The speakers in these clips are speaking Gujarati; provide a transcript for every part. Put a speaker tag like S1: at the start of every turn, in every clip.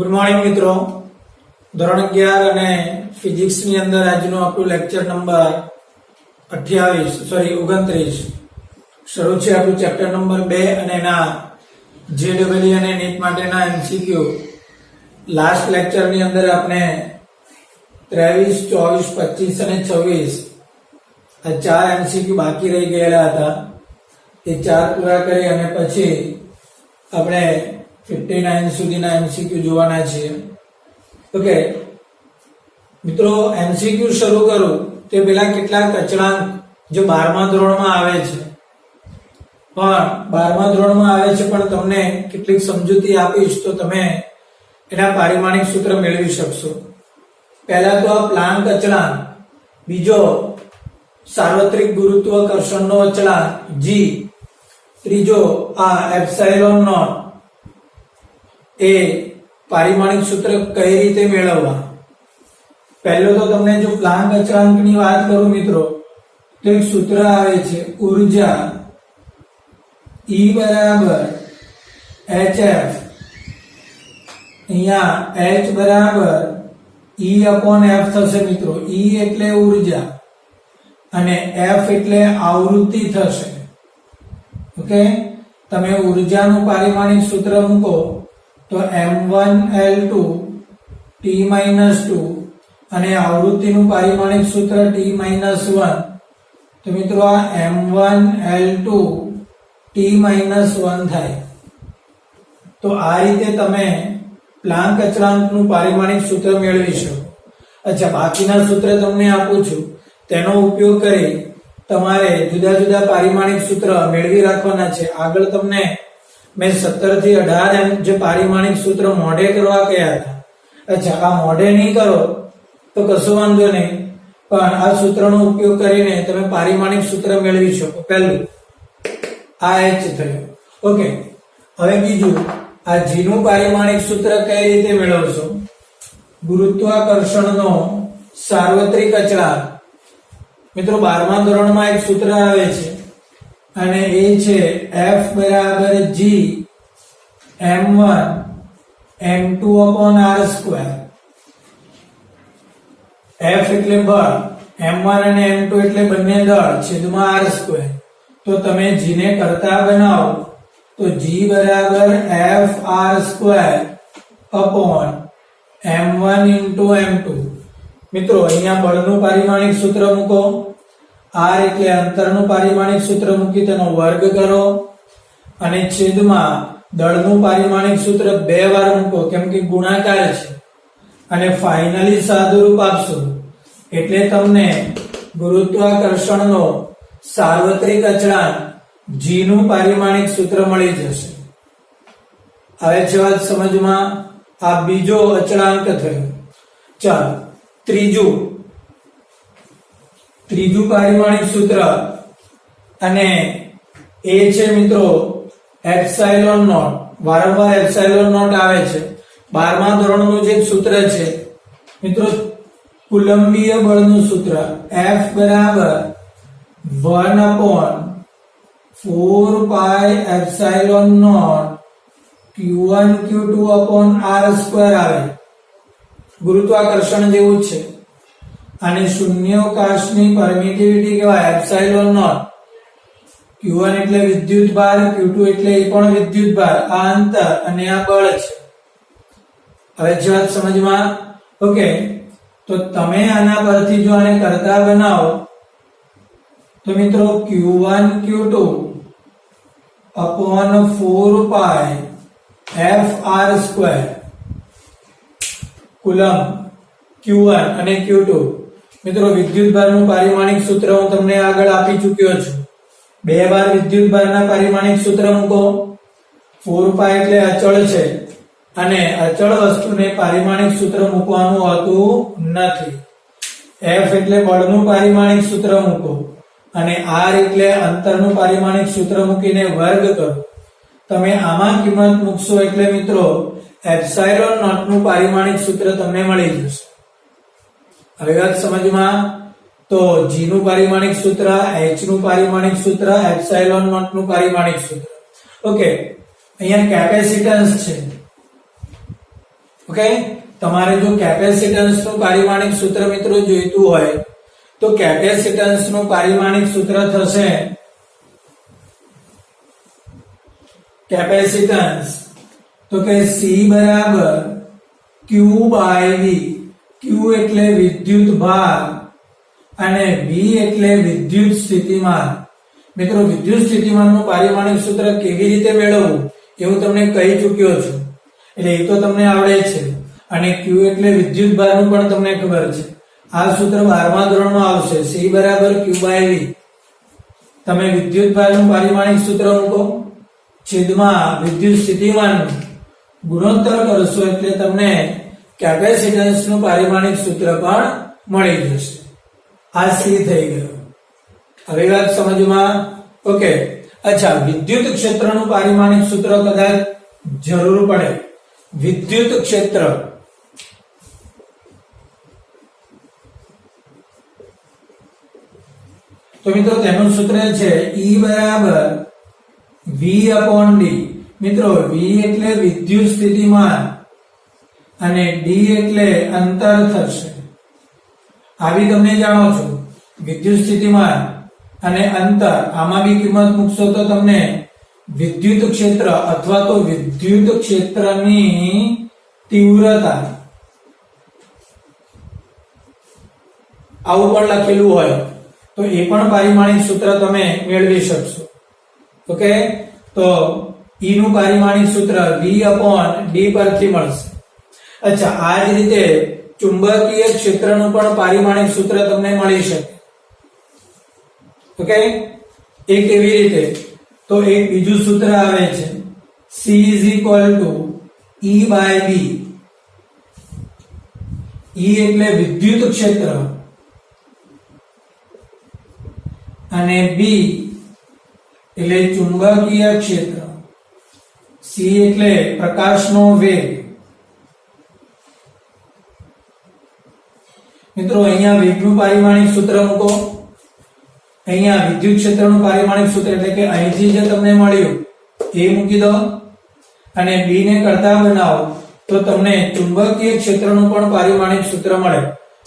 S1: ગુડ મોર્નિંગ મિત્રો, ધોરણ 11 અને ફિઝિક્સ ની અંદર આજનું આપણું લેક્ચર નંબર 29 શરૂ છે. આપણું ચેપ્ટર નંબર 2 અને એના જેડબલઈ અને નીટ માટેના એમસીક્યુ. લાસ્ટ લેક્ચર ની અંદર આપણે 23, 24, 25 અને 26 આ 4 એમસીક્યુ બાકી રહી ગયેલા હતા. એ 4 પૂરા કરી અને પછી આપણે 59 સુધીના એમસીક્યુ જોવાના છે. ઓકે મિત્રો, એમસીક્યુ શરૂ કરું તે પેલા કેટલાક અચળાંક જે 12મા ધોરણમાં આવે છે, પણ 12મા ધોરણમાં આવે છે પણ તમને કેટલીક સમજૂતી આપીશ તો તમે એના પારિમાણિક સૂત્ર મેળવી શકશો. પહેલા તો આ પ્લાન્ક અચળાંક, બીજો સાર્વત્રિક ગુરુત્વાકર્ષણનો અચળાંક g, ત્રીજો આ એપ્સાઇલોન નોટ. એ પારિમાણિક સૂત્ર કઈ રીતે મેળવવા? પહેલો તો તમને જો પ્લાન્ક અચળાંકની વાત કરું મિત્રો, તો એક સૂત્ર આવે છે ઊર્જા E બરાબર hf. અહીંયા h બરાબર E/f થશે મિત્રો. E એટલે ઊર્જા અને f એટલે આવૃત્તિ થશે. ઓકે, તમે ઊર્જાનું પારિમાણિક સૂત્ર મૂકો તો m1L2 T-2 અને આવૃત્તિનું પારિમાણિક સૂત્ર T-1. તો મિત્રો આ m1L2 T-1 થાય. તો આ રીતે તમે પ્લાન્ક અચળાંકનું પારિમાણિક સૂત્ર મેળવી શકો. અચ્છા, બાકીના સૂત્ર તમને આપું છું, તેનો ઉપયોગ કરી તમારે જુદા જુદા પારિમાણિક સૂત્ર મેળવી રાખવાના છે. આગળ તમને મેં 17 થી 18 જે પારિમાણિક સૂત્ર મોઢે કરવા કહ્યા હતા. અચ્છા, આ મોઢે નહીં કરો તો કશો વાંધો નહીં, પણ આ સૂત્રનો ઉપયોગ કરીને તમે પારિમાણિક સૂત્ર મેળવી શકો. પહેલું આ h થયું. ઓકે, હવે બીજું આ g નું પારિમાણિક સૂત્ર કઈ રીતે મેળવશો? ગુરુત્વાકર્ષણનો સાર્વત્રિક અચળાંક. મિત્રો 12મા ધોરણમાં એક સૂત્ર આવે છે અને એ છે F બરાબર G m1 m2/r². F એટલે બળ, m1 અને m2 એટલે બંને દળ છેદમાં r². તો તમે g ને કરતા બનાવો તો g બરાબર F r²/m1 * m2. મિત્રો અહીંયા બળનું પારિમાણિક સૂત્ર મૂકો, r એટલે અંતરનું પારિમાણિક સૂત્ર મૂકી તેનો વર્ગ કરો અને છેદમાં દળનું પારિમાણિક સૂત્ર 2 વાર મૂકો કેમ કે ગુણાકાર છે અને ફાઇનલી સાદુરૂપ આપશો એટલે તમને ગુરુત્વાકર્ષણનો સાર્વત્રિક અચળાંક g નું પારિમાણિક સૂત્ર મળી જશે. હવે છે વાત સમજમાં. આ બીજો અચળાંક થયો. ચાલો ત્રીજું પારિમાણિક સૂત્ર અને એ છે મિત્રો એપ્સાઇલોન નોટ. વારંવાર એપ્સાઇલોન નોટ આવે છે. 12મા ધોરણનું જે સૂત્ર છે મિત્રો, કુલંબીય બળનું સૂત્ર F બરાબર 1/4π એપ્સાઇલોન નોટ q1 q2/r² આવે. ગુરુત્વાકર્ષણ જેવું છે અને શૂન્યાવકાશની પરમિટિવિટી કહેવાય એપ્સાઇલોન નોટ. q1 એટલે વિદ્યુત ભાર, q2 એટલે એ પણ વિદ્યુત ભાર. આ અંતર અને આ બળ છે. હવે જે વાત સમજમાં. ઓકે, તો તમે આના પરથી જો આને કરતા બનાવો તો મિત્રો q1 q2/4π fr² coulomb q1 અને q2. મિત્રો વિદ્યુત ભારનું પારિમાણિક સૂત્ર હું તમને આગળ આપી ચૂક્યો છું. 2 વાર વિદ્યુત ભારના પારિમાણિક સૂત્ર મૂકો. 4π એટલે અચળ છે અને અચળ વસ્તુને પારિમાણિક સૂત્ર મૂકવાનું હોતું નથી. f એટલે બળનું પારિમાણિક સૂત્ર મૂકો અને r એટલે અંતરનું પારિમાણિક સૂત્ર મૂકીને વર્ગ કરો. તમે આમાં કિંમત મૂકશો એટલે મિત્રો એપ્સાઇલોન નોટ નું પારિમાણિક સૂત્ર તમને મળી જશે. હવે વાત સમજમાં. તો g નું પારિમાણિક સૂત્ર, h નું પારિમાણિક સૂત્ર, એપ્સાઇલોન નોટ નું પારિમાણિક સૂત્ર. ઓકે, અહીંયા કેપેસિટન્સ છે. ઓકે, તમારે જો કેપેસિટન્સ નું પારિમાણિક સૂત્ર મિત્રો જોઈતું હોય તો કેપેસિટન્સ નું પારિમાણિક સૂત્ર થશે કેપેસિટન્સ તો કે C બરાબર Q બાય V. Q એટલે વિદ્યુત ભાર અને V એટલે વિદ્યુત સ્થિતિમાન. મિત્રો વિદ્યુત સ્થિતિમાનનું પારિમાણિક સૂત્ર કેવી રીતે મેળવવું એવું તમને કહી ચૂક્યો છું, એટલે એ તો તમને આવડે છે. અને Q એટલે વિદ્યુત ભારનું પણ તમને ખબર છે. આ સૂત્ર 12મા ધોરણમાં આવશે. C બરાબર Q બાય V. તમે વિદ્યુત ભારનું પારિમાણિક સૂત્ર મૂકો, છેદમાં વિદ્યુત સ્થિતિમાનનું ગુણોત્તર કરશો એટલે તમને કેપેસિટન્સનું પારિમાણિક સૂત્ર પણ મળી જશે. આ C થઈ ગયો. હવે વાત સમજમાં. ઓકે, અચ્છા, વિદ્યુત ક્ષેત્રનું પારિમાણિક સૂત્ર કદાચ જરૂર પડે. વિદ્યુત ક્ષેત્ર તો મિત્રો તેનું સૂત્ર છે E બરાબર V upon D. મિત્રો V એટલે વિદ્યુત સ્થિતિમાન અને D એટલે અંતર થશે. આવી તમે જાણો છો વિદ્યુત સ્થિતિમાન અને અંતર, આમાં બી કિંમત મૂકશો તો તમને વિદ્યુત ક્ષેત્ર અથવા તો વિદ્યુત ક્ષેત્રની તીવ્રતા આવું પણ લખેલું હોય તો એ પણ પારિમાણિક સૂત્ર તમે મેળવી શકશો. ઓકે, તો E નું પારિમાણિક સૂત્ર V upon D પરથી મળશે. અચ્છા, આ જ રીતે ચુંબકીય ક્ષેત્રનું પણ પારિમાણિક સૂત્ર તમને મળી શકે. ઓકે, એ કેવી રીતે? તો એક બીજું સૂત્ર આવે છે C is equal to E by B. E એટલે વિદ્યુત ક્ષેત્ર અને B એટલે ચુંબકીય ક્ષેત્ર. C એટલે પ્રકાશનો વેગ. મિત્રો અહીંયા વેગનું પારિમાણિક સૂત્ર મૂકો, અહીંયા વિદ્યુત ક્ષેત્રનું પારિમાણિક સૂત્ર એટલે કે અહીંથી જે તમને મળ્યું એ મૂકી દો અને B ને કરતા બનાવો તો તમને ચુંબકીય ક્ષેત્રનું પણ પારિમાણિક સૂત્ર મળે.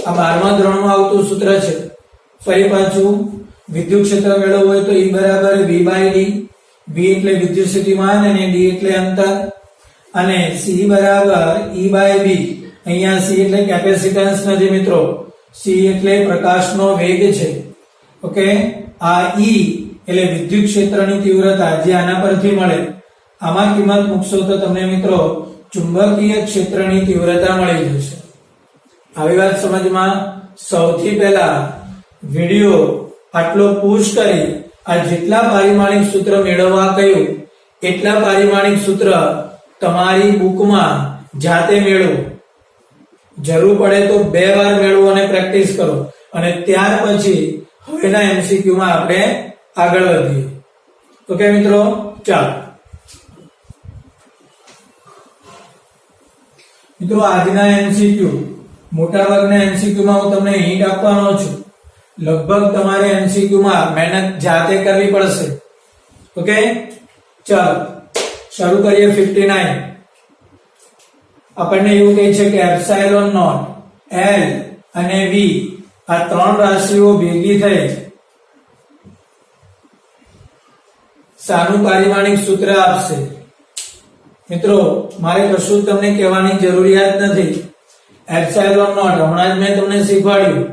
S1: આ 12મા ધોરણમાં આવતું સૂત્ર છે. ફરી પાછું વિદ્યુત ક્ષેત્ર મેળવવું હોય તો E બરાબર V by D. V એટલે વિદ્યુત સ્થિતિમાન અને D એટલે અંતર અને C બરાબર E by B. અહીંયા C એટલે કેપેસિટન્સ નથી મિત્રો, C એટલે પ્રકાશનો વેગ છે. ઓકે, આ E એટલે વિદ્યુત ક્ષેત્રની તીવ્રતા જે આના પરથી મળે, આમાં કિંમત મૂકશો તો તમને મિત્રો ચુંબકીય ક્ષેત્રની તીવ્રતા મળી જશે. આવી વાત સમજમાં. સૌથી પહેલા વિડિયો આટલો પુશ કરી આ જેટલા પારિમાણિક સૂત્ર મેળવવા કહ્યું એટલા પારિમાણિક સૂત્ર તમારી બુકમાં જાતે મેળવો. જરૂર પડે તો 2 વાર મેળવો અને પ્રેક્ટિસ કરો અને ત્યાર પછી હવેના MCQ માં આપણે આગળ વધીએ. ઓકે મિત્રો, ચાલો મિત્રો આજના MCQ મોટાભાગના MCQ માં હું તમને હિન્ટ આપવાનો છું. લગભગ તમારે MCQ માં મહેનત જાતે કરવી પડશે. ઓકે, ચાલો શરૂ કરીએ. 59 આપણને એવું કહે છે કે એપ્સિલોન નોટ L અને V આ ત્રણ રાશિઓ ભેગી થઈ શાનું પારિમાણિક સૂત્ર આપશે. મિત્રો મારે કશું તમને કહેવાની જરૂરિયાત નથી. એપ્સિલોન નોટ હમણાં જ મેં તમને શીખવાડ્યું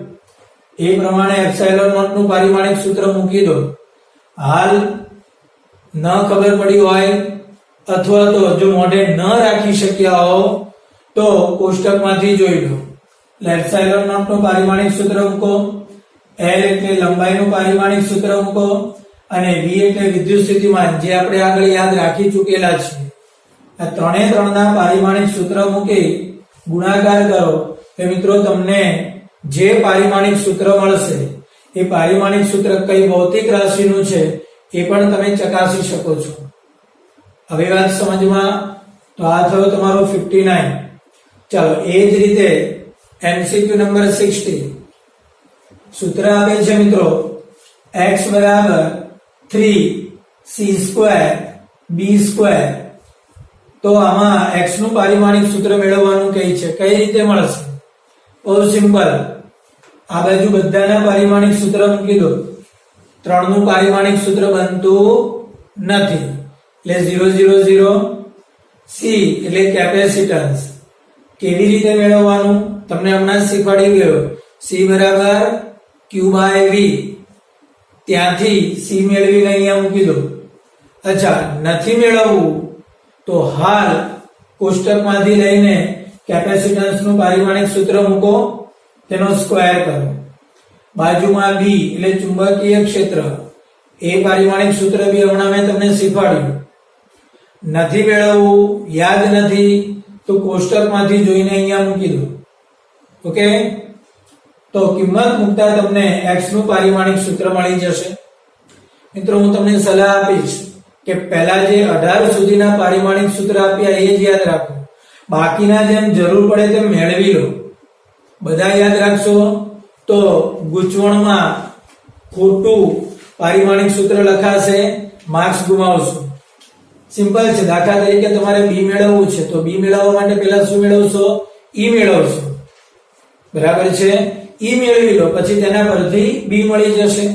S1: એ પ્રમાણે એપ્સિલોન નોટ નું પારિમાણિક સૂત્ર મૂકી દો. હાલ ન ખબર પડી હોય અથવા તો જો મોઢે ન રાખી શક્યા હો તો કોષ્ટકમાંથી જોઈ લો. એપ્સિલોન નોટ નું પારિમાણિક સૂત્ર મૂકો, L એટલે લંબાઈનું પારિમાણિક સૂત્ર મૂકો અને V એટલે વિદ્યુત સ્થિતિમાન જે આપણે આગળ યાદ રાખી ચૂકેલા છે. આ ત્રણે ત્રણના પારિમાણિક સૂત્ર મૂકી ગુણાકાર કરો તો મિત્રો તમને જે પારિમાણિક સૂત્ર મળશે એ પારિમાણિક સૂત્ર કઈ ભૌતિક રાશિનું છે એ પણ તમે ચકાસી શકો છો. હવે વાત સમજમાં. તો આ થયો તમારો 59. ચાલો એ જ રીતે MCQ નંબર 60 સૂત્ર આપે છે મિત્રો x બરાબર 3 c સ્ક્વેર b સ્ક્વેર તો આમાં x નું પારિમાણિક સૂત્ર મેળવવાનું કહે છે. કઈ રીતે મળશે? બહુ સિમ્પલ. આ બાજુ બધાના પારિમાણિક સૂત્ર મૂકી દો. 3 નું પારિમાણિક સૂત્ર બનતું નથી એટલે 0 0 0 c એટલે કેપેસિટન્સ. કેવી રીતે મેળવવાનું તમને હમણાં શીખવાડી ગયો. c બરાબર q/v. ત્યાંથી c મેળવીને અહીંયા મૂકી દો. અચ્છા, નથી મેળવવું તો હાલ કોષ્ટકમાંથી લઈને કેપેસિટન્સ નું પારિમાણિક સૂત્ર મૂકો, તેનો સ્ક્વેર કરો. બાજુમાં b એટલે ચુંબકીય ક્ષેત્ર, એ પારિમાણિક સૂત્ર બી હમણાં મેં તમને શીખવાડ્યું. નથી મેળવવું, યાદ નથી તો કોષ્ટકમાંથી જોઈને અહીંયા મૂકી દો. ઓકે, તો કિંમત મૂકતા તમને x નું પારિમાણિક સૂત્ર મળી જશે. મિત્રો, હું તમને સલાહ આપીશ કે પહેલા જે 18 સુધીના પારિમાણિક સૂત્ર આપ્યા એ જ યાદ રાખો. બાકીના જેમ જરૂર પડે તેમ મેળવી લો. બધા યાદ રાખશો તો ગૂંચવણમાં ખોટું પારિમાણિક સૂત્ર લખાશે, માર્ક્સ ગુમાવશો. સિમ્પલ છે. દાખલા તરીકે તમારે b મેળવવું છે તો b મેળવવા માટે પહેલા શું મેળવશો? e મેળવશો. બરાબર છે? e મેળવી લો, પછી તેના પરથી b મળી જશે.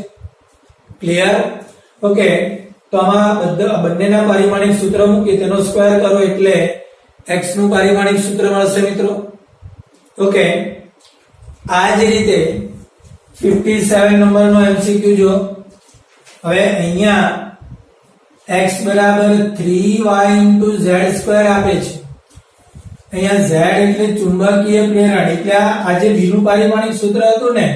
S1: ક્લિયર? ઓકે, તો આમાં બંનેના પારિમાણિક સૂત્ર મૂકી તેનો સ્ક્વેર કરો એટલે x નું પારિમાણિક સૂત્ર મળશે મિત્રો. ઓકે, આ જ રીતે 57 નંબરનો MCQ જો. હવે અહીંયા x બરાબર 3y z² આપે છે. અહીંયા z એટલે ચુંબકીય પ્રેરણ, એટલે આ જે b નું પારિમાણિક સૂત્ર હતું ને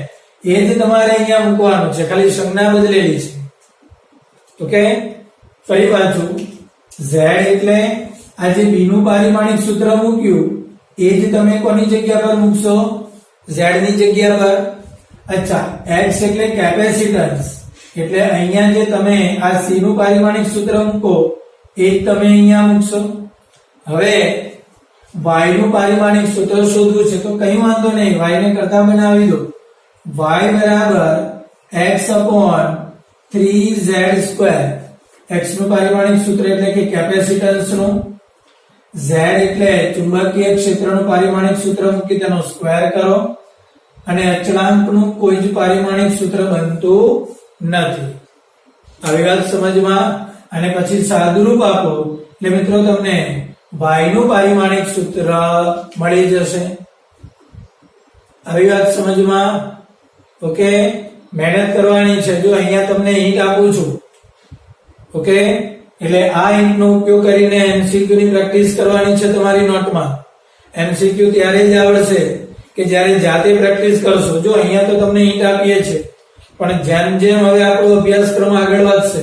S1: એ જ તમારે અહીંયા મૂકવાનું છે, ખાલી સંજ્ઞા બદલેલી છે. ઓકે, ફરી પાછું z એટલે આ જે b નું પારિમાણિક સૂત્ર મૂક્યું એ જ તમે કોની જગ્યા પર મૂકશો? z ની જગ્યા પર. અચ્છા, x એટલે કેપેસિટન્સ, એટલે અહીંયા જે તમે આ c નું પારિમાણિક સૂત્ર મૂકો એ જ તમે અહીંયા મૂકશો. હવે y નું પારિમાણિક સૂત્ર શોધવું છે તો કઈ વાંધો નહીં, y ને કરતા બનાવી દો. y બરાબર x/3z². x નું પારિમાણિક સૂત્ર એટલે કે કેપેસિટન્સ નું, z એટલે ચુંબકીય ક્ષેત્રનું પારિમાણિક સૂત્ર મૂકી તેનો સ્ક્વેર કરો, અને અચળાંકનું કોઈ જ પારિમાણિક સૂત્ર બનતું નથી. આવી વાત સમજમાં. અને પછી સાદુરૂપ આપો એટલે મિત્રો તમને y નું પારિમાણિક સૂત્ર મળી જશે. આવી વાત સમજમાં. ઓકે, મહેનત કરવાની છે. જો અહીંયા તમને હિન્ટ આપું છું. ઓકે, એટલે આ હિન્ટ નો ઉપયોગ કરીને MCQ ની પ્રેક્ટિસ કરવાની છે તમારી નોટમાં. MCQ ત્યારે જ આવડશે કે જ્યારે જાતે પ્રેક્ટિસ કરશો. જો અહીંયા તો તમને હિન્ટ આપીએ છે, પણ જેમ જેમ હવે આપણો અભ્યાસક્રમ આગળ વધશે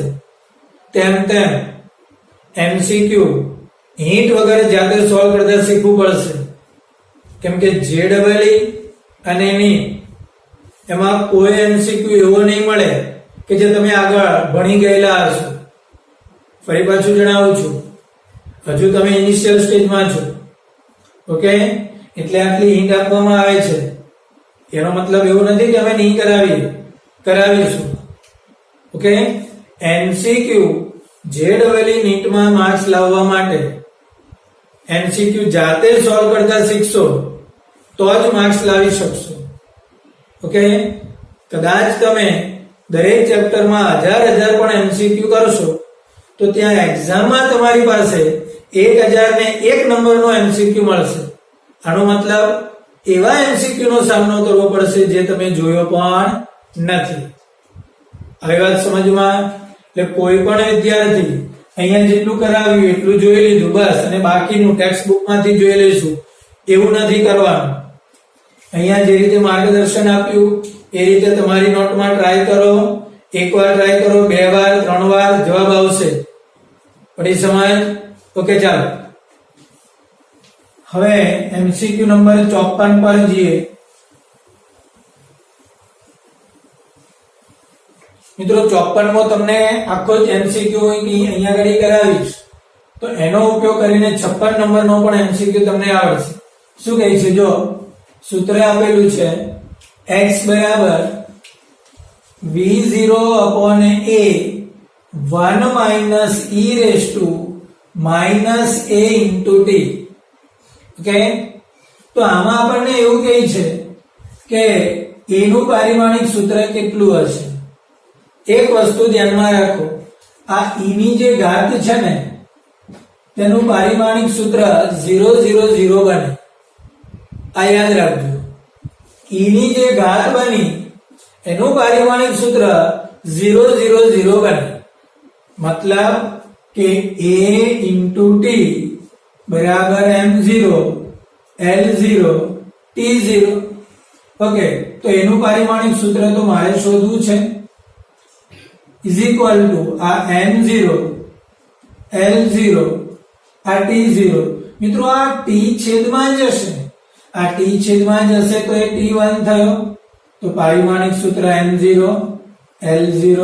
S1: તેમ તેમ MCQ હિન્ટ વગર જાતે સોલ્વ કરતા શીખવું પડશે. કેમ કે JEE અને NEET એમાં કોઈ MCQ એવો નહીં મળે કે જે તમે આગળ ભણી ગયેલા હશો. ફરી પાછું જણાવું છું, હજુ તમે ઇનિશિયલ સ્ટેજમાં છો. ઓકે, એટલે આટલી હિન્ટ આપવામાં આવે છે. એનો મતલબ એવો નથી કે અમે નહીં કરાવીશું. ઓકે, MCQ JEE નીટમાં માર્ક્સ લાવવા માટે MCQ જાતે સોલ્વ કરતા શીખશો તો જ માર્ક્સ લાવી શકશો. ઓકે, કદાચ તમે દરેક ચેપ્ટરમાં હજાર પણ MCQ કરશો તો ત્યાં એક્ઝામમાં તમારી પાસે 1001 નંબરનો MCQ મળશે. આનો મતલબ એવા MCQ નો સામનો કરવો પડશે જે તમે જોયો પણ નથી. આવી વાત સમજમાં. એટલે કોઈ પણ વિદ્યાર્થી અહીંયા જેટલું કરાવ્યું એટલું જોઈ લીધું બસ, અને બાકીનું ટેક્સ્ટ બુકમાંથી જોઈ લઈશું એવું નથી કરવાનું. અહીંયા જે રીતે માર્ગદર્શન આપ્યું એ રીતે તમારી નોટમાં ટ્રાય કરો. એકવાર ટ્રાય કરો, 2 વાર 3 વાર, જવાબ આવશે. પડી સમજ? ઓકે, ચાલો હવે MCQ નંબર 54 પર જઈએ. મિત્રો, 54 માં તમને આખો જ MCQ અહીંયા ઘડી કરાવીશ તો એનો ઉપયોગ કરીને 56 નંબરનો પણ MCQ તમને આવડશે. શું કહે છે? જો સૂત્ર આપેલું છે x બરાબર v0/a 1 - e⁻ minus a into T. Okay, તો આમાં આપણને એવું કહે છે કે a નું પારિમાણિક સૂત્ર કેટલું હશે. એક વસ્તુ ધ્યાનમાં રાખો, આ e ની જે ઘાત છે ને તેનું પારિમાણિક સૂત્ર 0 0 0 બને. આ યાદ રાખજો, e ની જે ઘાત બની એનું પારિમાણિક સૂત્ર 0 0 0 બને. મતલબ કે a ઇન્ટુ ટી બરાબર m0 l0 t0. ઓકે, તો એનું પારિમાણિક સૂત્ર તો મારે શોધવું છે, ઇઝ ઇક્વલ ટુ આ m0 l0 આ t0. મિત્રો આ t છેદમાં જશે, આ t છેદમાં જશે તો એ t1 થયો. તો પારિમાણિક સૂત્ર m0 l0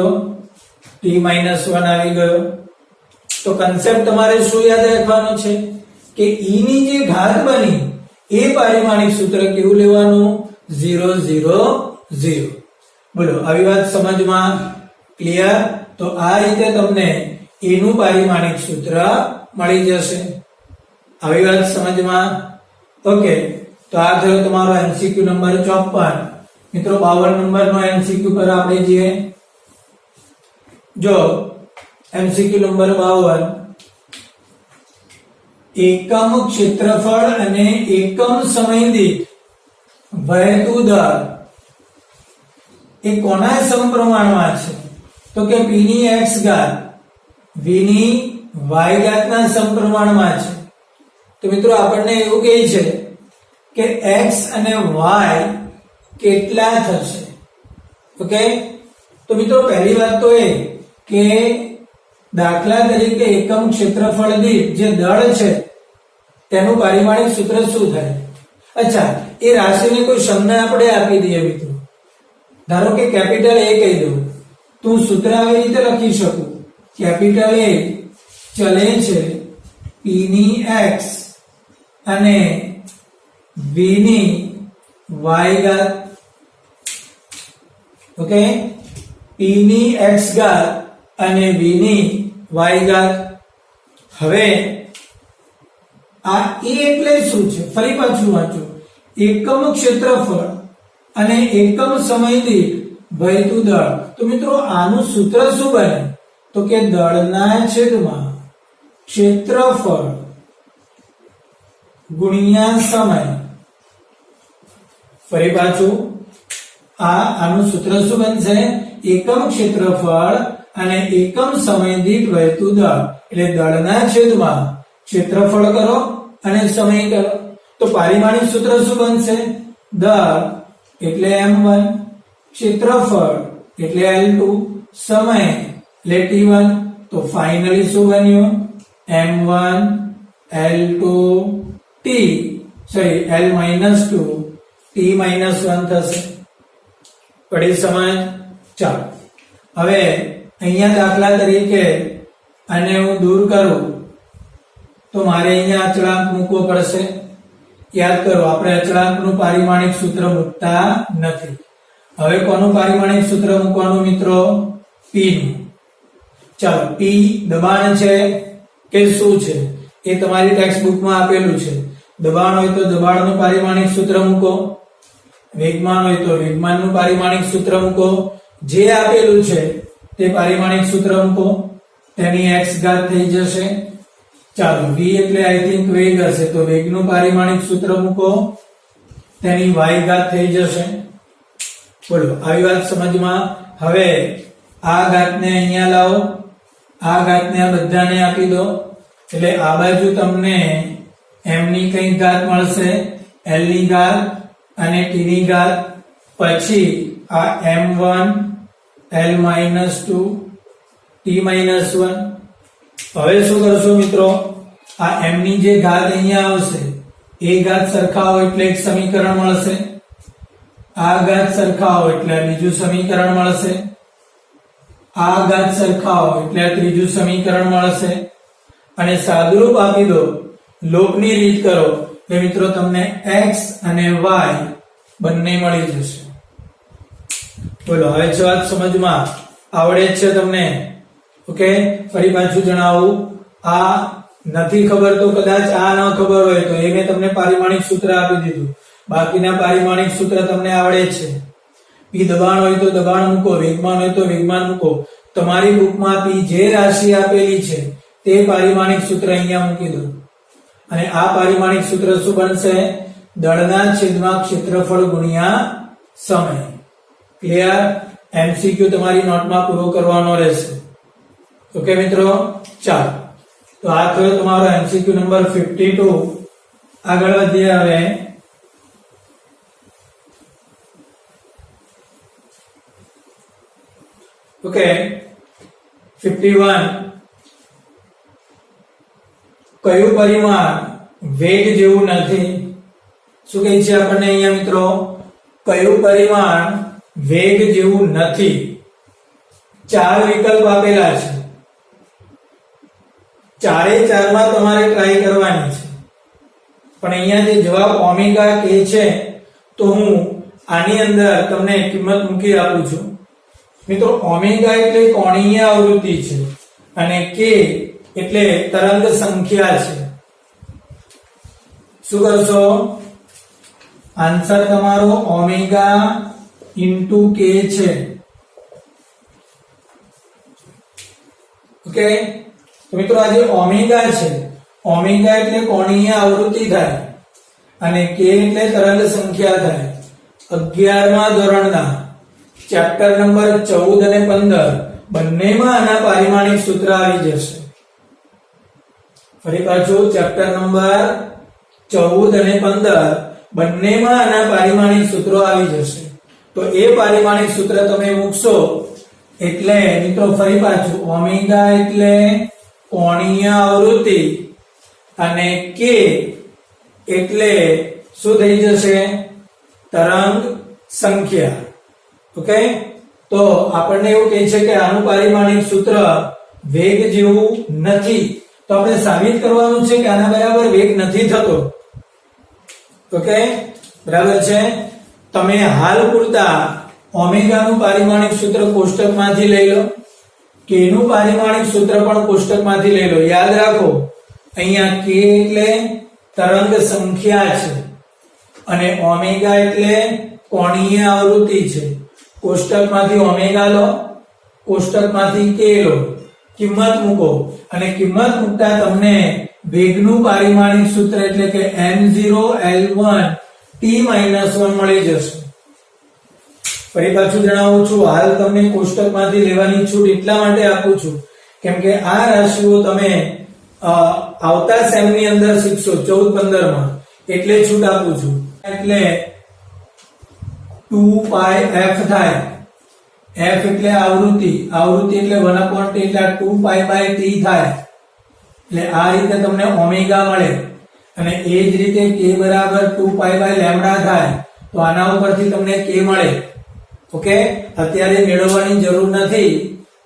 S1: t-1 આવી ગયો. તો કન્સેપ્ટ તમારે શું યાદ રાખવાનો છે કે e ની જે ઘાત બની એ પારિમાણિક સૂત્ર કેવું લેવાનું, 0 0 0. બોલો, આવી વાત સમજમાં ક્લિયર? તો આ રીતે તમને a નું પારિમાણિક સૂત્ર મળી જશે. આવી વાત સમજમાં? ઓકે, તો આ થયો તમારો MCQ નંબર 54. મિત્રો 52 નંબરનો MCQ પર આપણે જઈએ. જો MCQ નંબર 52, એકમ ક્ષેત્રફળ અને એકમ સમય દીઠ વહેતું દળ એ કોના સમપ્રમાણમાં છે? તો કે p ની x ઘાત v ની y ઘાતના સમપ્રમાણમાં છે. તો મિત્રો આપણને એવું કહે છે કે x અને y કેટલા થશે. ઓકે, તો મિત્રો પહેલી વાત તો એ કે દાખલા તરીકે એકમ ક્ષેત્રફળ દીઠ જે દળ છે તેનું પારિમાણિક સૂત્ર શું થાય? અચ્છા, એ રાશિને કોઈ સંજ્ઞા આપણે આપી દઈએ મિત્રો. ધારો કે કેપિટલ A કહી દઉં, તો હું સૂત્ર આવી રીતે લખી શકું, કેપિટલ A ચલે છે p ની x અને v ની y ઘાત. ઓકે, p ની x ઘાત અને v ની y ઘાત. હવે આ a એટલે શું છે? ફરી પાછું વાંચો, એકમ ક્ષેત્રફળ અને એકમ સમય દીઠ વહેતું દળ. તો મિત્રો આનું સૂત્ર શું બને? તો કે દળના છેદમાં ક્ષેત્રફળ ગુણ્યા સમય. ફરી પાછું આનું સૂત્ર શું બનશે? એકમ ક્ષેત્રફળ અને એકમ સમય દીઠ વહેતું દળ. એટલે દળના છેદમાં ક્ષેત્રફળ કરો અને સમય કરો. તો પારિમાણિક સૂત્ર શું બનશે? દળ એટલે m1, ક્ષેત્રફળ એટલે l2, સમય એટલે t1. તો ફાઇનલી શું બન્યું? m1 l2 t l-2 t-1 થશે. પડી સમજ? ચાલો, હવે અહીંયા દાખલા તરીકે આને હું દૂર કરું તો મારે અહીંયા અચળાંક મૂકવો પડશે. યાદ કરો, આપણે અચળાંકનું પારિમાણિક સૂત્ર મૂકતા નથી. હવે કોનું પારિમાણિક સૂત્ર મૂકવાનું મિત્રો? p નું. ચાલો, p દબાણ છે કે શું છે એ તમારી ટેક્સ્ટ બુકમાં આપેલું છે. દબાણ હોય તો દબાણનું પારિમાણિક સૂત્ર મૂકો, વેગમાન હોય તો વેગમાનનું પારિમાણિક સૂત્ર મૂકો. જે આપેલું છે તે પારિમાણિક સૂત્ર મૂકો, તેની x ઘાત થઈ જશે. ચાલો, v એટલે આઈ થિંક વેગ હશે, તો વેગનું પારિમાણિક સૂત્ર મૂકો, તેની y ઘાત થઈ જશે. બોલો, આવી વાત સમજમાં? હવે આ ઘાતને અહીંયા લાવો, આ ઘાતને આ બધાને આપી દો, એટલે આ બાજુ તમને m ની કઈ ઘાત મળશે? l ની ઘાત અને t ની ઘાત. પછી આ m1 l-2 t-1. હવે શું કરશો મિત્રો? આ m ની જે ઘાત અહીંયા આવશે એ ઘાત સરખાવો એટલે એક સમીકરણ મળશે, આ ઘાત સરખાવો એટલે બીજું સમીકરણ મળશે, આ ઘાત સરખાવો એટલે ત્રીજું સમીકરણ મળશે. અને સાદુરૂપ આપી દો, લોપની રીત કરો કે મિત્રો તમને x અને y બંને મળી જશે. બોલો, હવે છે વાત સમજમાં? આવડે છે તમને? ઓકે, ફરી પાછું જણાવું, આ નથી ખબર તો કદાચ આ ન ખબર હોય તો એ મેં તમને પારિમાણિક સૂત્ર આપી દીધું, બાકીના પારિમાણિક સૂત્ર તમને આવડે છે. પી દબાણ હોય તો દબાણ મૂકો, વેગમાન હોય તો વેગમાન મૂકો. તમારી બુકમાં પી જે રાશિ આપેલી છે તે પારિમાણિક સૂત્ર અહીંયા મૂકી દો અને આ પારિમાણિક સૂત્ર શું બનશે? દળના છેદમાં ક્ષેત્રફળ ગુણ્યા સમય. ક્લિયર? એમસીક્યુ તમારી નોટમાં પૂરો કરવાનો રહેશે. ઓકે મિત્રો, ચાલો તો આ થયો તમારો એમસીક્યુ નંબર 52. આગળ વધીએ હવે. ઓકે, 51. કયું પરિમાણ વેગ જેવું નથી? શું કહે છે આપણને અહીંયા મિત્રો? કયું પરિમાણ વેગ જેવું નથી? 4 વિકલ્પ આપેલા છે. ચારે ચારમાં તમારે ટ્રાય કરવાની છે, પણ અહીંયા જે જવાબ ઓમેગા કે છે તો હું આની અંદર તમને કિંમત મૂકી આપું છું. મિત્રો, ઓમેગા એટલે કોણીય આવૃત્તિ છે અને કે એટલે તરંગ સંખ્યા છે. શું કરશો? આન્સર તમારો ઓમેગા ઇન્ટુ કે છે. ઓકે, તો મિત્રો આ જે ઓમેગા છે, ઓમેગા એટલે કોણીય આવૃત્તિ થાય અને કે એટલે તરંગ સંખ્યા થાય. 11મા ધોરણના ચેપ્ટર નંબર 14 અને 15 બંનેમાં આના પારિમાણિક સૂત્ર આવી જશે. ફરી પાછું ચેપ્ટર નંબર 14 અને 15 બંનેમાં આના પારિમાણિક સૂત્રો આવી જશે. તો એ પારિમાણિક સૂત્ર તમે મૂકશો એટલે મિત્રો ફરી પાછું ઓમેગા એટલે કોણીય આવૃત્તિ અને કે એટલે શું થઈ જશે? તરંગ સંખ્યા. ઓકે, તો આપણને એવું કહે છે કે આનું પારિમાણિક સૂત્ર વેગ જેવું નથી. તો આપણે સાબિત કરવાનું છે કે આના બરાબર વેગ નથી થતો. ઓકે, બરાબર છે. તમે હાલ પૂરતા ઓમેગાનું પારિમાણિક સૂત્ર કોષ્ટકમાંથી લઈ લો, કે નું પારિમાણિક સૂત્ર પણ કોષ્ટકમાંથી લઈ લો. યાદ રાખો, અહીંયા કે એટલે તરંગ સંખ્યા છે અને ઓમેગા એટલે કોણીય આવૃત્તિ છે. કોષ્ટકમાંથી ઓમેગા લો, કોષ્ટકમાંથી કે લો, કિંમત મૂકો અને કિંમત મૂકતા તમને વેગનું પારિમાણિક સૂત્ર એટલે કે m0l1 t-1 મળી જશે. ફરી પાછું જણાવું છું, હાલ તમને કોષ્ટકમાંથી લેવાની છૂટ એટલા માટે આપું છું કેમ કે આ રાશિઓ તમે આવતા સેમની અંદર શીખશો 14-15 માં, એટલે છૂટ આપું છું. એટલે 2πf થાય. f એટલે આવૃત્તિ, આવૃત્તિ એટલે 1/t એટલે 2π/t થાય. એટલે આ રીતે તમને ઓમેગા મળે અને એ જ રીતે k બરાબર 2π/λ થાય. તો આના ઉપરથી તમને k મળે. ઓકે, અત્યારે મેળવવાની જરૂર નથી,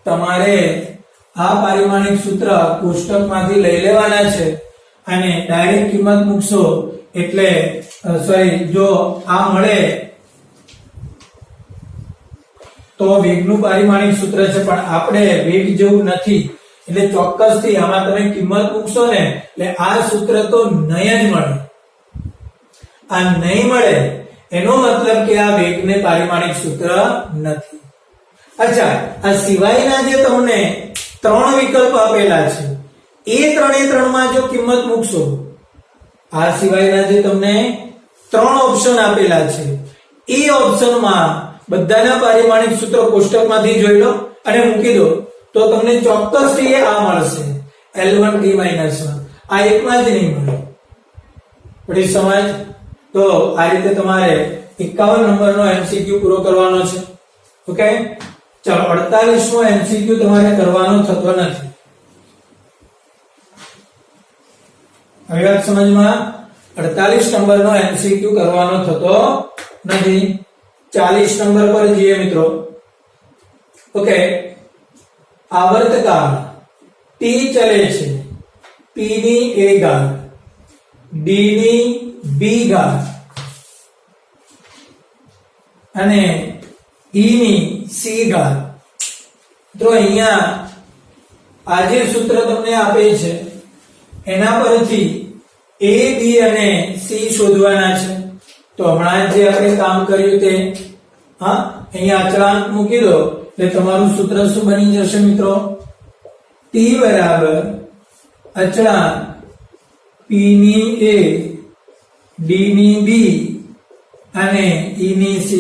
S1: તમારે આ પારિમાણિક સૂત્ર કોષ્ટકમાંથી લઈ લેવાના છે અને ડાયરેક્ટ કિંમત મૂકશો એટલે જો આ મળે તો વેગનું પારિમાણિક સૂત્ર છે, પણ આપણે વેગ જેવું નથી એટલે ચોક્કસથી આમાં તમે કિંમત મૂકશો ને એટલે આ સૂત્ર તો નહીં જ મળે. આ નહીં મળે એનો મતલબ કે આ વેગને પારિમાણિક સૂત્ર નથી. અચ્છા, આ સિવાયના જે તમને 3 વિકલ્પ આપેલા છે એ 3 માં જો કિંમત મૂકશો, આ સિવાયના જે તમને 3 ઓપ્શન આપેલા છે એ ઓપ્શનમાં બધાના પારિમાણિક સૂત્ર કોષ્ટકમાંથી જોઈ લો અને મૂકી દો તો તમને ચોક્કસથી આ મળશે L1 t-1. આ એકમાં જ નહીં મળે. પડી સમજ? તો આ રીતે તમારે 51 નંબરનો એમસીક્યુ પૂરો કરવાનો છે. ઓકે, ચાલો 48મો એમસીક્યુ તમારે કરવાનો થતો નથી. હવે વાત સમજમાં, 48 નંબરનો એમસીક્યુ કરવાનો થતો નથી. 40 નંબર પર જઈએ મિત્રો. ઓકે, આવર્તકાળ t ચલે છે, p ની a ઘાત, d ની b ઘાત અને e ની c ઘાત. તો અહીંયા આ જે સૂત્ર તમને આપે છે એના પરથી A, B અને C શોધવાના છે. તો હમણાં જે આપણે કામ કર્યું તે અહીંયા અચળાંક મૂકી દો એટલે તમારું સૂત્ર શું બની જશે મિત્રો? T બરાબર અચળાંક P ની A, D ની B અને E ની C.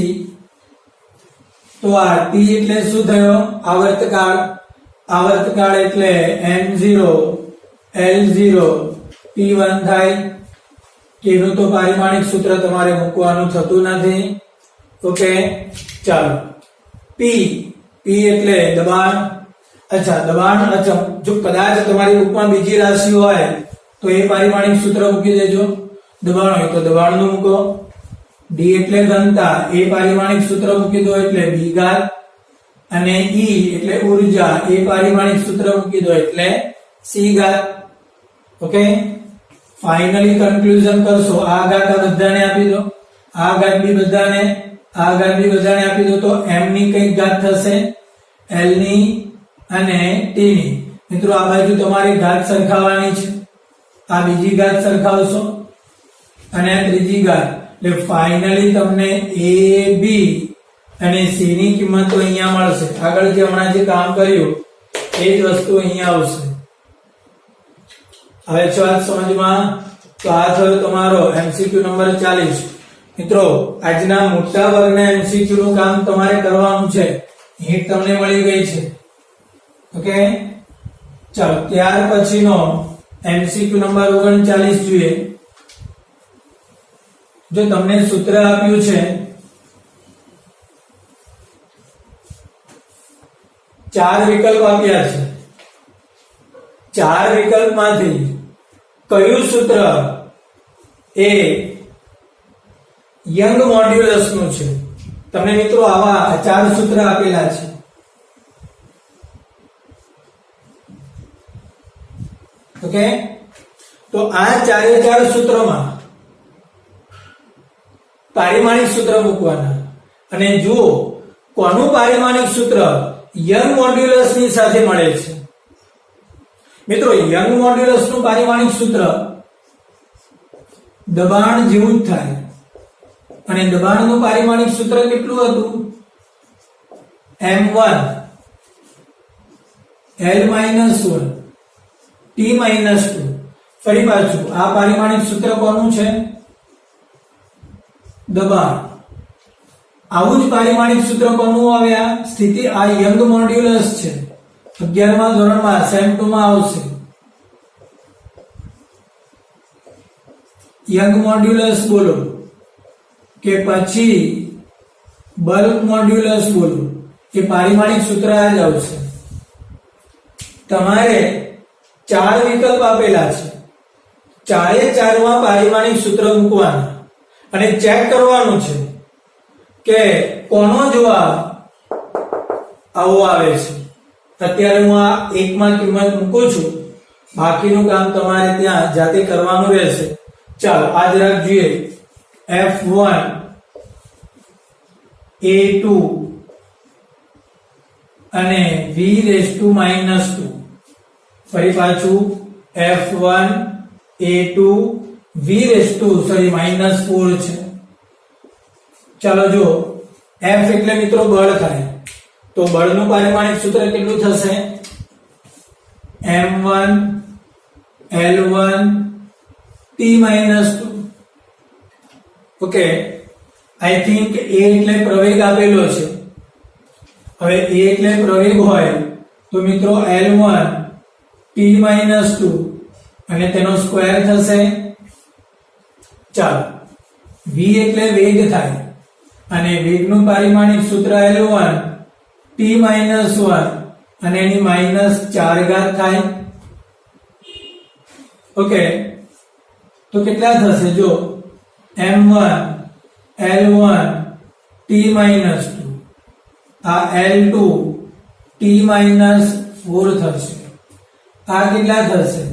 S1: તો આ T એટલે શું થયો? આવર્તકાળ. આવર્તકાળ એટલે M0 L0 P1 થાય. એનું તો પારિમાણિક સૂત્ર તમારે મૂકવાનું થતું નથી. ઓકે, ચાલો. P એટલે દબાણ. અચ્છા, દબાણ. અચ્છા, જો કદાચ તમારી બુકમાં બીજી રાશિ હોય તો એ પારિમાણિક સૂત્ર મૂકી દેજો. દબાણ હોય તો દબાણનું મૂકો. D એટલે ઘનતા, એ પારિમાણિક સૂત્ર મૂકી દો એટલે B ઘાત. અને E એટલે ઊર્જા, એ પારિમાણિક સૂત્ર મૂકી દો એટલે C ઘાત. ઓકે, ફાઇનલી કન્ક્લુઝન કરશો. આ ઘાત આ બધાને આપી દો, આ ઘાત બી બધાને, આ ઘાત બી બધાને આપી દો તો m ની કઈ ઘાત થશે? l ની અને t ની. મિત્રો આ બાજુ તમારી ઘાત સરખાવવાની છે. આ બીજી ઘાત સરખાવશો અને આ ત્રીજી ઘાત. એટલે ફાઇનલી તમને a b અને c ની કિંમત તો અહીંયા મળશે. આગળ જે હમણાં જે કામ કર્યું એ જ વસ્તુ અહીંયા આવશે. હવે છે વાત સમજમાં. તો આ થયો તમારો MCQ નંબર 40. મિત્રો આજના મોટા વર્ગના MCQ નું કામ તમારે કરવાનું છે. હિન્ટ તમને મળી ગઈ છે. ઓકે, ચાલો ત્યાર પછીનો MCQ નંબર 39 જોઈએ. જો તમને સૂત્ર આપ્યું છે 4 વિકલ્પ આપ્યા છે. 4 વિકલ્પમાંથી કયું સૂત્ર એ યંગ મોડ્યુલસ નું છે? તમને મિત્રો આવા 4 સૂત્ર આપેલા છે. ઓકે, તો આ 4 સૂત્રોમાં પારિમાણિક સૂત્ર મૂકવાના અને જુઓ કોનું પારિમાણિક સૂત્ર યંગ મોડ્યુલસ ની સાથે મળે છે. મિત્રો યંગ મોડ્યુલસ નું પારિમાણિક સૂત્ર દબાણ જેવું જ થાય. અને દબાણનું પારિમાણિક સૂત્ર કેટલું હતું? m1 l-1 t-2. ફરી પાછું આ પારિમાણિક સૂત્ર કોનું છે? દબાણ. આવું જ પારિમાણિક સૂત્ર કોનું આવ્યા? સ્થિતિ. આ યંગ મોડ્યુલસ છે. 11મા ધોરણમાં સેમ 2 માં આવશે. યંગ મોડ્યુલસ બોલો કે પછી બલ્ક મોડ્યુલસ બોલો, એ પારિમાણિક સૂત્ર આ જ આવશે. તમારે 4 વિકલ્પ આપેલા છે. 4 માં પારિમાણિક સૂત્ર મૂકવાના અને ચેક કરવાનું છે કે કોનો જવાબ આવો આવે છે. અત્યારે હું આ એકમાં કિંમત મૂકું છું, બાકીનું કામ તમારે ત્યાં જાતે કરવાનું રહેશે. ચાલો આ જરાક જોઈએ. F1 A2 અને v⁻². ફરી પાછું F1 A2 v⁻⁴ છે. ચાલો જો F એટલે મિત્રો બળ થાય, તો બળનું પારિમાણિક સૂત્ર કેટલું થશે? m1 l1 t-2. Okay, I think a એટલે પ્રવેગ આપેલો છે. હવે a એટલે પ્રવેગ હોય તો મિત્રો l1 t-2 અને તેનો સ્ક્વેર થશે. ચાલો, v એટલે વેગ થાય અને વેગનું પારિમાણિક સૂત્ર l1 t-1 અને એની -4 થાય. ઓકે, તો કેટલા થશે? જો m1 l1 t-2 આ l2 t-4 થશે. આ કેટલા થશે?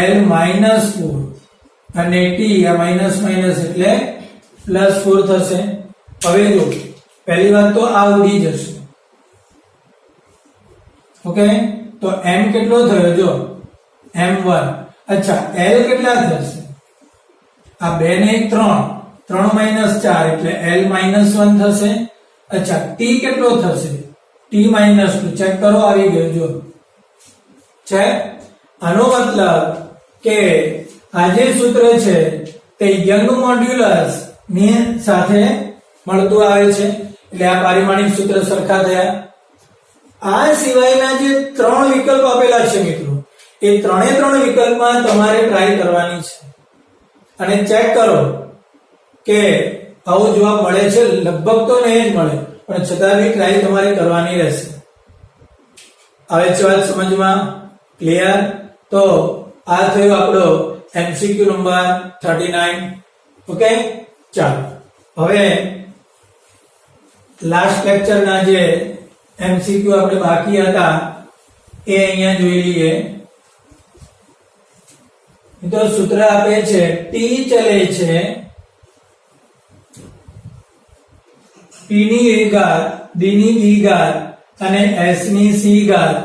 S1: l-4 અને t આ માઈનસ એટલે +4 થશે. હવે જો પહેલી વાત તો આ ઉડી જશે. ઓકે, તો m કેટલો થયો? જો m1 અચ્છા L કેટલા થશે? આ 2 ને 1 3 3 - 4 એટલે L - 1 થશે. અચ્છા T કેટલો થશે? T - 2 ચેક કરો, આવી ગયો જો છે. આનો મતલબ કે આ જે સૂત્ર છે તે યંગ મોડ્યુલસ ની સાથે મળતું આવે છે, એટલે આ પારિમાણિક સૂત્ર સરખા થયા. આ સિવાયના જે 3 વિકલ્પ આપેલા છે મિત્રો, એ ત્રણ વિકલ્પમાં તમારે ટ્રાય કરવાની છે અને ચેક કરો કે આવો જવાબ મળે છે. લગભગ તો નહીં જ મળે, પણ છતાં બી ટ્રાય તમારે કરવાની રહેશે. આવે છે વાત સમજમાં? ક્લિયર? તો આ થયો આપણો MCQ નંબર 39. ઓકે, ચાલો હવે લાસ્ટ લેક્ચરના જે MCQ આપણે બાકી હતા એ અહીંયા જોઈ લઈએ. મિત્રો સૂત્ર આપે છે T ચલે છે P ની A ઘાત, D ની B ઘાત અને S ની C ઘાત.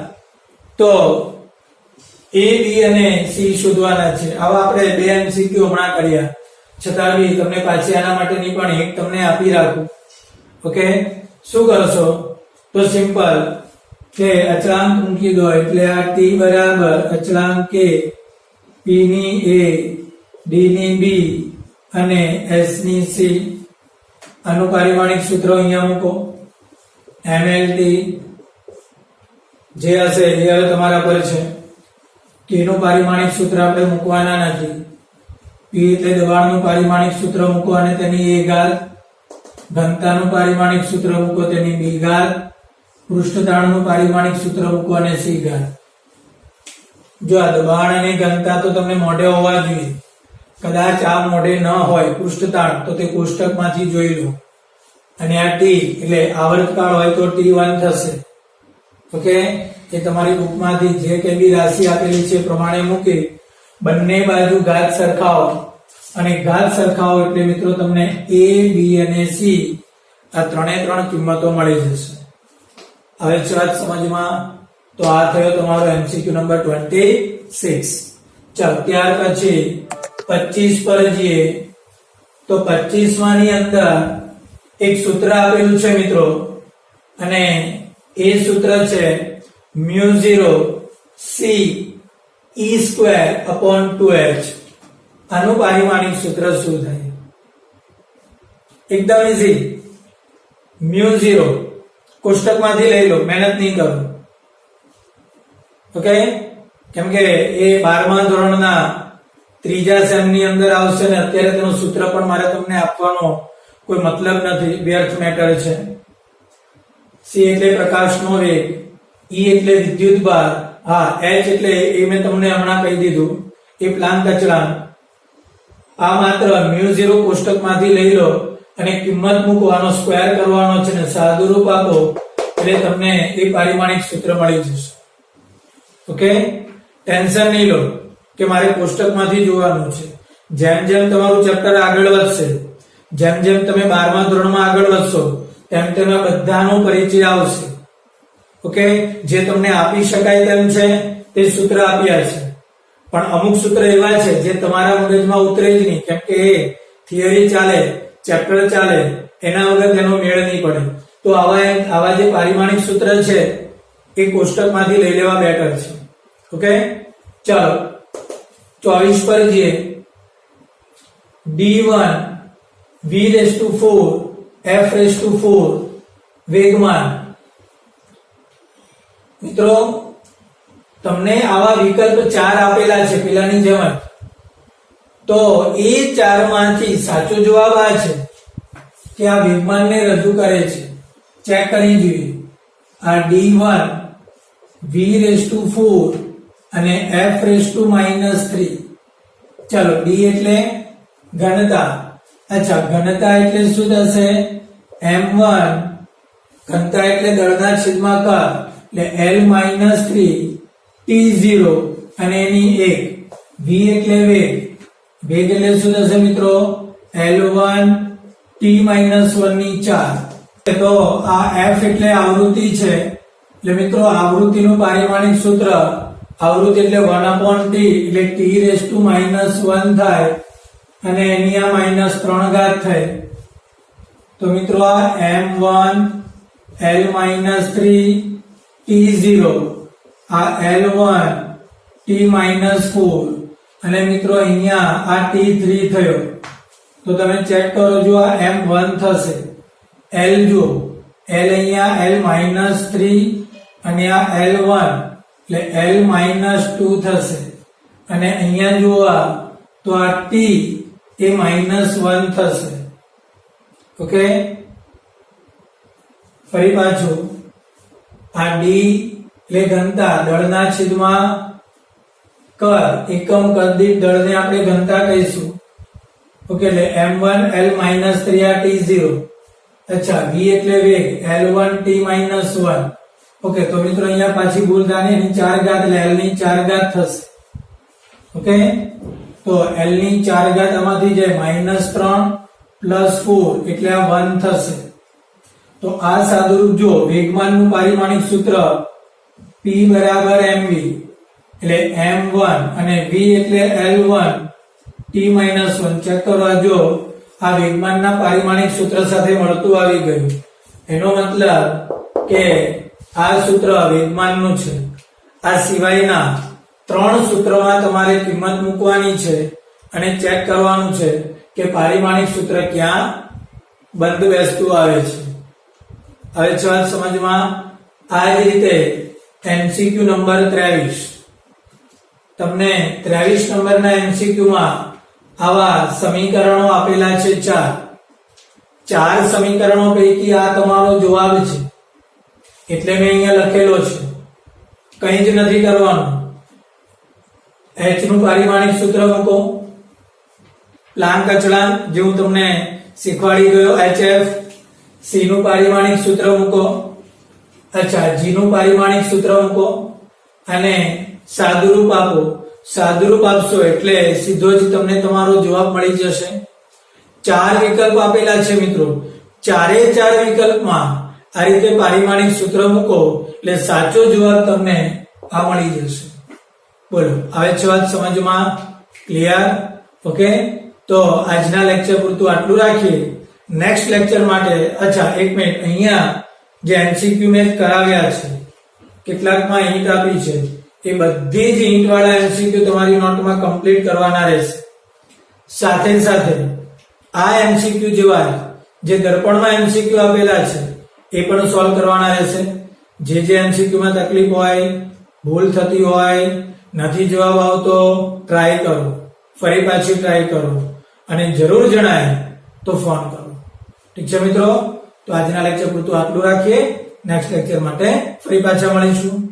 S1: તો A, B અને C શોધવાના છે. આવા આપણે 2 MCQ હમણાં કર્યા, છતાં બી તમને પાછી આના માટેની પણ એક તમને આપી રાખું. ઓકે, શું કરશો? તો સિમ્પલ કે અચળાંક મૂકી દો, એટલે આ T બરાબર અચળાંક K, P ની A, D ની B અને S ની C. આનું પારિમાણિક સૂત્ર અહીંયા મૂકો. MLT જે હશે એ હવે તમારા પર છે. K નું પારિમાણિક સૂત્ર આપણે મૂકવાના નથી. P એટલે દબાણનું પારિમાણિક સૂત્ર મૂકો અને તેની A ઘાત, ઘનતાનું પારિમાણિક સૂત્ર મૂકો તેની B ઘાત, પૃષ્ઠતાણનું પારિમાણિક સૂત્ર મૂકો અને C ઘાત. જો આ દબાણ અને ઘનતા તો તમને મોઢે હોવા જોઈએ. કદાચ આ મોઢે ન હોય પૃષ્ઠતાણ તો તે કોષ્ટકમાંથી જોઈ લો. અને આ T એટલે આવર્તકાળ હોય તો T1 થશે. ઓકે, એ તમારી બુકમાંથી જે કઈ બી રાશિ આપેલી છે પ્રમાણે મૂકી બંને બાજુ ઘાત સરખાવો, અને ઘાત સરખાવો એટલે મિત્રો તમને A, B અને C આ ત્રણે કિંમતો મળી જશે. હવે છે વાત સમજમાં? તો આ થયો તમારો MCQ નંબર 26. ચાલો ત્યાર પછી 25 પર જઈએ. તો 25 માની અંદર એક સૂત્ર આપેલું છે મિત્રો, અને એ સૂત્ર છે μ0 C E²/2h. આનું પારિમાણિક સૂત્ર શું થાય? એકદમ ઈઝી. μ0 કોષ્ટકમાંથી લઈ લો, મહેનત નહીં કરો. ઓકે, કેમ કે એ 12મા ધોરણના 3જા સેમ ની અંદર આવશે ને અત્યારે તેનું સૂત્ર પણ મારે તમને આપવાનો કોઈ મતલબ નથી, વ્યર્થ મેટર છે. C એટલે પ્રકાશનો વેગ, E એટલે વિદ્યુત ભાર, હા H એટલે એ મેં તમને હમણાં કહી દીધું એ પ્લાન્ક અચળાંક. આ માત્ર μ0 કોષ્ટકમાંથી લઈ લો અને કિંમત મૂકવાનો, સ્ક્વેર કરવાનો છે ને સાદુરૂપ આપો એટલે તમને એ પારિમાણિક સૂત્ર મળી જશે. ઓકે, ટેન્શન નહીં લો કે મારે કોષ્ટકમાંથી જોવાનું છે. જેમ જેમ તમારું ચેપ્ટર આગળ વધશે, જેમ જેમ તમે 12મા ધોરણમાં આગળ વધશો તેમ તેમ બધાનો પરિચય આવશે. ઓકે, જે તમને આપી શકાય તેમ છે તે સૂત્ર આપ્યા છે, પણ અમુક સૂત્ર એવા છે જે તમારા મગજમાં ઉતરે જ નહીં, કેમ કે એ થિયરી ચાલે, ચેપ્ટર ચાલે, એના વગર તેનો મેળ નહીં પડે. તો આવા જે પારિમાણિક સૂત્ર છે એ કોષ્ટકમાંથી લઈ લેવા બેટર છે. ઓકે, ચાલો 24 પર જઈએ. D1 V⁴ F⁴ વેગમાન. મિત્રો તમને આવા વિકલ્પ 4 આપેલા છે પેલાની જેમ જ. તો એ 4 માંથી સાચો જવાબ આ છે કે આ વેગમાનને રજૂ કરે છે. ચેક કરી જોઈએ. આ D1 V⁴ અને F⁻³ ચાલો D એટલે ઘનતા. અચ્છા, ઘનતા એટલે શું થશે? m1, ઘનતા એટલે દળના છેદમાં ક એટલે L-3 T0 અને એની 1. V એટલે વેગ, વેગ એટલે શું થશે મિત્રો? L1 T-1 ની 4. તો આ F એટલે આવૃત્તિ છે, એટલે મિત્રો આવૃત્તિનું પારિમાણિક સૂત્ર આવૃત્તિ એટલે 1/t એટલે t⁻⁻1 થાય અને એની આ -3 ઘાત થાય તો મિત્રો આ m1 l-3 t0 આ l1 t-4 અને મિત્રો અહીંયા આ t3 થયો તો તમે ચેક કરો જો આ m1 થશે l જો l અહીંયા l-3 અને આ l1 એટલે l-2 થશે અને અહીંયા જો તો આ t એ -1 થશે ઓકે ફરી પાછું આ d એટલે ઘનતા દળના છેદમાં કર એકમ કદ દીઠ દળને આપણે ઘનતા કહીશું ઓકે એટલે m1 l-3 આ t0 અચ્છા v એટલે વેગ l1 t-1 ઓકે તો મિત્રો અહીંયા પાછી ભૂલ થાય એની 4 ઘાત એટલે l ની 4 ઘાત થશે ઓકે તો l ની 4 ઘાત આમાંથી જાય -3 + 4 એટલે આ 1 થશે તો આ સાદુરૂપ જો વેગમાનનું પારિમાણિક સૂત્ર p = mv એટલે m1 અને v એટલે l1 t-1 ચેક કરવા જો આ વેગમાનના પારિમાણિક સૂત્ર સાથે મળતું આવી ગયું એનો મતલબ કે આ સૂત્ર વેગમાનનું છે આ સિવાયના 3 સૂત્રોમાં તમારે કિંમત મૂકવાની છે અને ચેક કરવાનું છે કે પારિમાણિક સૂત્ર ક્યાં બંધ બેસતું આવે છે હવે છે વાત સમજમાં આ જ રીતે MCQ નંબર 23 તમને 23 નંબરના MCQ માં આવા સમીકરણો આપેલા છે 4 સમીકરણો પૈકી આ તમારો જવાબ છે એટલે મેં અહીંયા લખેલો છે કંઈ જ નથી કરવાનું h નું પારિમાણિક સૂત્ર મૂકો પ્લાન્ક અચળાંક જે હું તમને શીખવાડી ગયો hf c નું પારિમાણિક સૂત્ર મૂકો અચ્છા g નું પારિમાણિક સૂત્ર મૂકો અને સાદુરૂપ આપો સાદુરૂપ આપશો એટલે સીધો જ તમને તમારો જવાબ મળી જશે 4 વિકલ્પ આપેલા છે મિત્રો 4 વિકલ્પમાં આ રીતે પારિમાણિક સૂત્ર મૂકો એટલે સાચો જવાબ તમને આ મળી જશે બોલો હવે છે વાત સમજમાં ક્લિયર ઓકે તો આજના લેક્ચર પૂરતું આટલું રાખીએ નેક્સ્ટ લેક્ચર માટે અચ્છા એક મિનિટ અહીંયા જે MCQ મેં કરાવ્યા છે કેટલાકમાં ઈંટ આપી છે એ બધી જ ઈંટ વાળા MCQ તમારી નોટમાં કમ્પ્લીટ કરવાના રહેશે સાથે સાથે આ MCQ જેવા જે દર્પણમાં MCQ આપેલા છે એ પણ સોલ્વ કરવાના રહેશે જે MCQ માં તકલીફ હોય ભૂલ થતી હોય નથી જવાબ આવતો ટ્રાય કરો ફરી પાછી ટ્રાય કરો અને જરૂર જણાય તો ફોન કરો ઠીક છે મિત્રો તો આજના લેક્ચર પૂરતું આટલું રાખીએ નેક્સ્ટ લેક્ચર માટે ફરી પાછા મળીશું